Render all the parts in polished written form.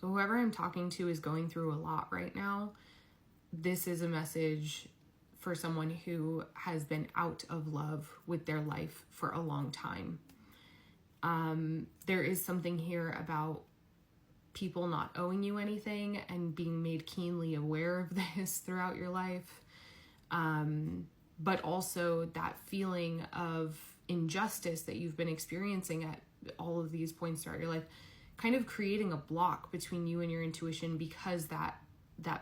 So whoever I'm talking to is going through a lot right now. This is a message for someone who has been out of love with their life for a long time. There is something here about people not owing you anything and being made keenly aware of this throughout your life. But also that feeling of injustice that you've been experiencing at all of these points throughout your life, kind of creating a block between you and your intuition, because that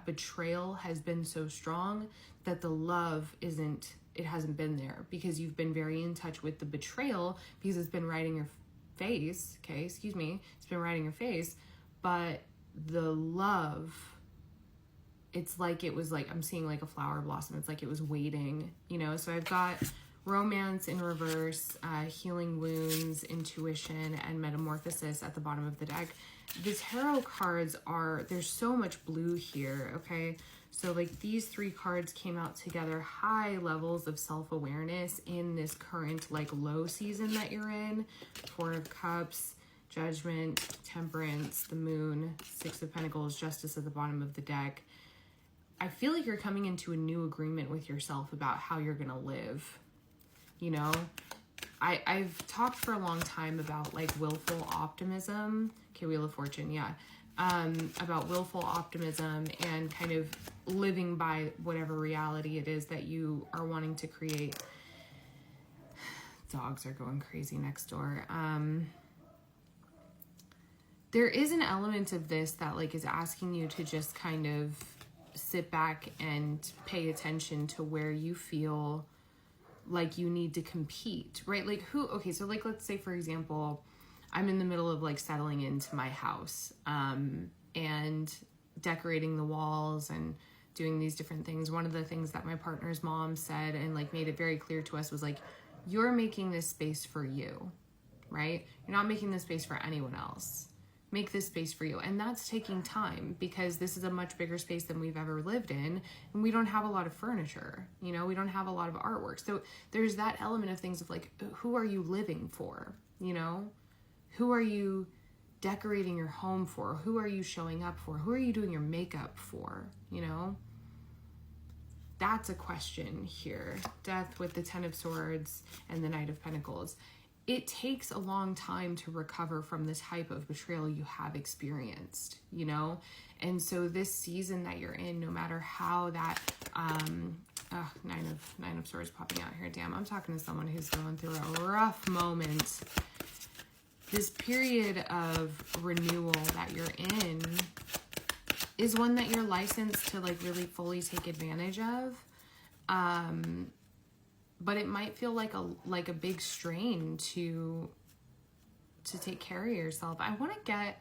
betrayal has been so strong that the love hasn't been there, because you've been very in touch with the betrayal because it's been right in your face. It's been right in your face. But the love, it's like it was like, I'm seeing like a flower blossom. It's like it was waiting, So I've got romance in reverse, healing wounds, intuition, and metamorphosis at the bottom of the deck. The tarot cards there's so much blue here, okay? So like these three cards came out together, high levels of self-awareness in this current like low season that you're in. Four of Cups, Judgment, Temperance, the Moon, Six of Pentacles, Justice at the bottom of the deck. I feel like you're coming into a new agreement with yourself about how you're gonna live. I've talked for a long time about like willful optimism. Okay, Wheel of Fortune, yeah. About willful optimism and kind of living by whatever reality it is that you are wanting to create. Dogs are going crazy next door. There is an element of this that like is asking you to just kind of sit back and pay attention to where you feel like you need to compete, right? Like so like let's say for example, I'm in the middle of like settling into my house and decorating the walls and doing these different things. One of the things that my partner's mom said and like made it very clear to us was like, you're making this space for you, right? You're not making this space for anyone else. Make this space for you. And that's taking time, because this is a much bigger space than we've ever lived in. And we don't have a lot of furniture, we don't have a lot of artwork. So there's that element of things of like, who are you living for? Who are you decorating your home for? Who are you showing up for? Who are you doing your makeup for? That's a question here. Death with the Ten of Swords and the Knight of Pentacles. It takes a long time to recover from the type of betrayal you have experienced, And so this season that you're in, no matter how that, Nine of Swords popping out here. Damn, I'm talking to someone who's going through a rough moment. This period of renewal that you're in is one that you're licensed to like really fully take advantage of. But it might feel like a big strain to take care of yourself. I want to get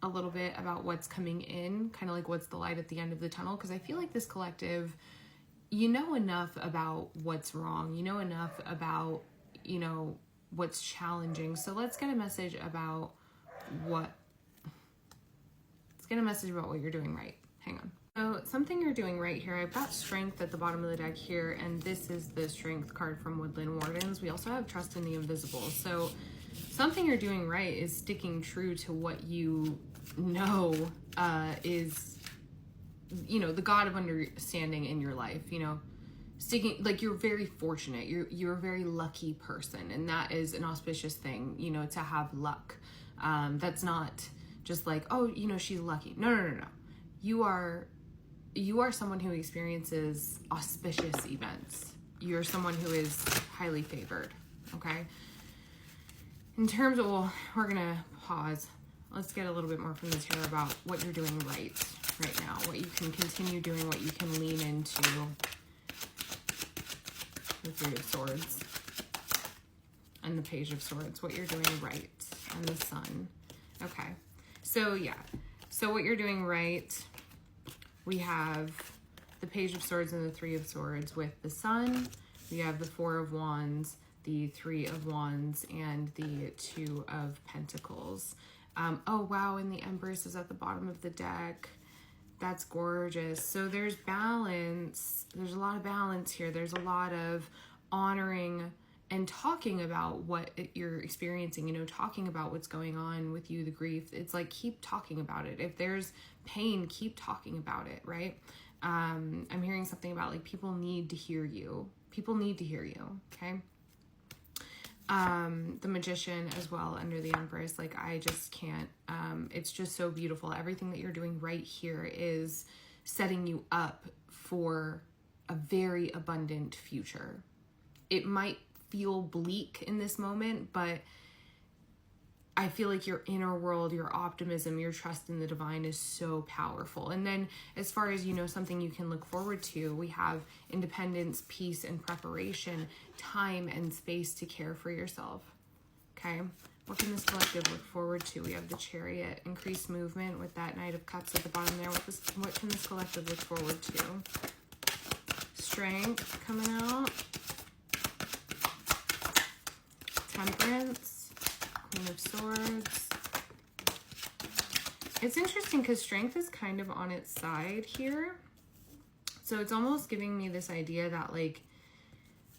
a little bit about what's coming in, kind of like what's the light at the end of the tunnel, because I feel like this collective, enough about what's wrong, enough about, what's challenging. So let's get a message about what you're doing right. Hang on. So something you're doing right here, I've got Strength at the bottom of the deck here, and this is the Strength card from Woodland Wardens. We also have Trust in the Invisible. So something you're doing right is sticking true to what you know is, the God of understanding in your life, sticking, like you're very fortunate. You're a very lucky person, and that is an auspicious thing, to have luck. That's not just like, oh, she's lucky. No. You are someone who experiences auspicious events. You're someone who is highly favored, okay? In terms of, we're gonna pause. Let's get a little bit more from the tarot about what you're doing right now, what you can continue doing, what you can lean into. The Three of Swords and the Page of Swords, what you're doing right, and the Sun. Okay, so yeah, so what you're doing right, we have the Page of Swords and the Three of Swords with the Sun. We have the Four of Wands, the Three of Wands, and the Two of Pentacles. Oh wow, and the Empress is at the bottom of the deck. That's gorgeous. So there's balance. There's a lot of balance here. There's a lot of honoring and talking about what you're experiencing, you know, talking about what's going on with you, the grief. It's like, keep talking about it. If there's pain, keep talking about it, right? I'm hearing something about like, people need to hear you. People need to hear you, okay? The Magician as well under the Empress. Like, I just can't, it's just so beautiful. Everything that you're doing right here is setting you up for a very abundant future. It might feel bleak in this moment, but I feel like your inner world, your optimism, your trust in the divine is so powerful. And then as far as, you know, something you can look forward to, we have independence, peace, and preparation, time and space to care for yourself. Okay. What can this collective look forward to? We have the Chariot, increased movement with that Knight of Cups at the bottom there. What can this collective look forward to? Strength coming out. Temperance, Queen of Swords. It's interesting because Strength is kind of on its side here. So it's almost giving me this idea that like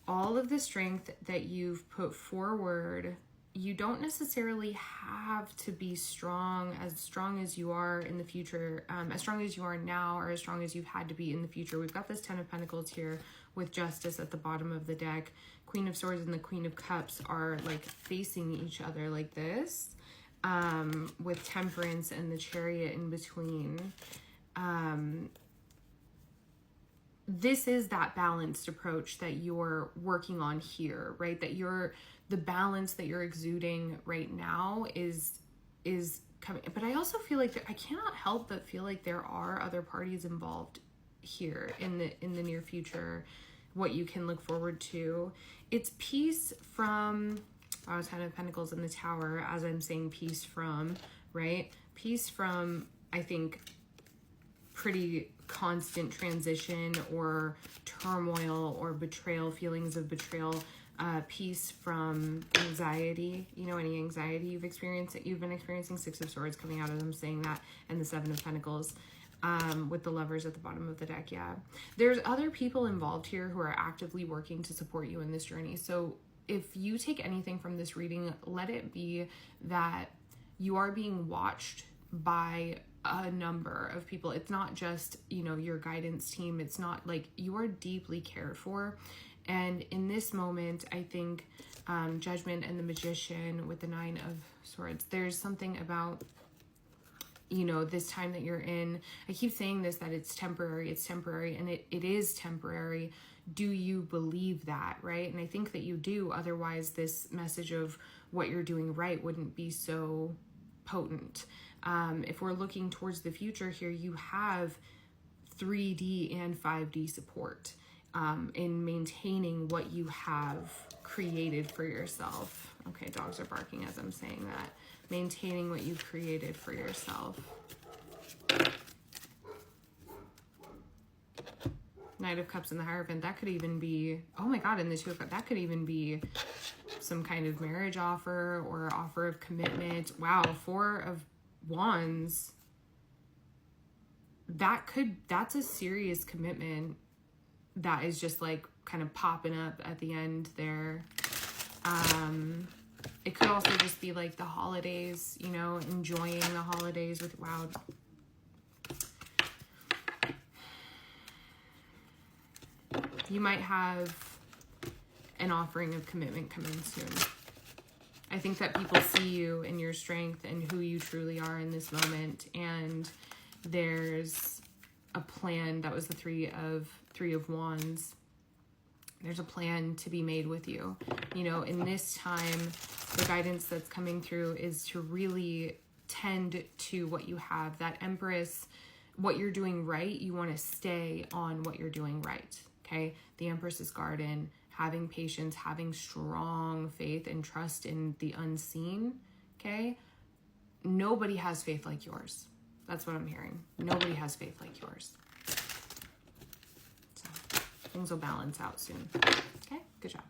all of the strength that you've put forward, you don't necessarily have to be strong as you are in the future, as strong as you are now, or as strong as you've had to be in the future. We've got this Ten of Pentacles here with Justice at the bottom of the deck. Queen of Swords and the Queen of Cups are like facing each other like this, with Temperance and the Chariot in between. This is that balanced approach that you're working on here, right? That the balance that you're exuding right now is coming. But I also feel like I cannot help but feel like there are other parties involved here in the near future. What you can look forward to, it's peace from, I was Ten of Pentacles in the Tower, as I'm saying peace from, right? Peace from, I think, pretty constant transition or turmoil or betrayal, feelings of betrayal. Peace from anxiety, you know, any anxiety you've been experiencing. Six of Swords coming out of them saying that, and the Seven of Pentacles. With the Lovers at the bottom of the deck. Yeah, there's other people involved here who are actively working to support you in this journey. So if you take anything from this reading, let it be that you are being watched by a number of people. It's not just, you know, your guidance team. It's not like, you are deeply cared for. And in this moment, I think Judgment and the Magician with the Nine of Swords, there's something about, you know, this time that you're in. I keep saying this, that it's temporary, and it is temporary. Do you believe that, right? And I think that you do. Otherwise, this message of what you're doing right wouldn't be so potent. If we're looking towards the future here, you have 3D and 5D support in maintaining what you have created for yourself. Okay, dogs are barking as I'm saying that. Maintaining what you created for yourself. Knight of Cups and the Hierophant, that could even be, oh my God, and the Two of Cups, that could even be some kind of marriage offer or offer of commitment. Wow, Four of Wands, that's a serious commitment that is just like kind of popping up at the end there. It could also just be like the holidays, you know, enjoying the holidays with, wow. You might have an offering of commitment coming soon. I think that people see you and your strength and who you truly are in this moment. And there's a plan. That was the Three of Wands. There's a plan to be made with you. You know, in this time, the guidance that's coming through is to really tend to what you have. That Empress, what you're doing right, you want to stay on what you're doing right, okay? The Empress's Garden, having patience, having strong faith and trust in the unseen, okay? Nobody has faith like yours. That's what I'm hearing. Nobody has faith like yours. Things will balance out soon. Okay, good job.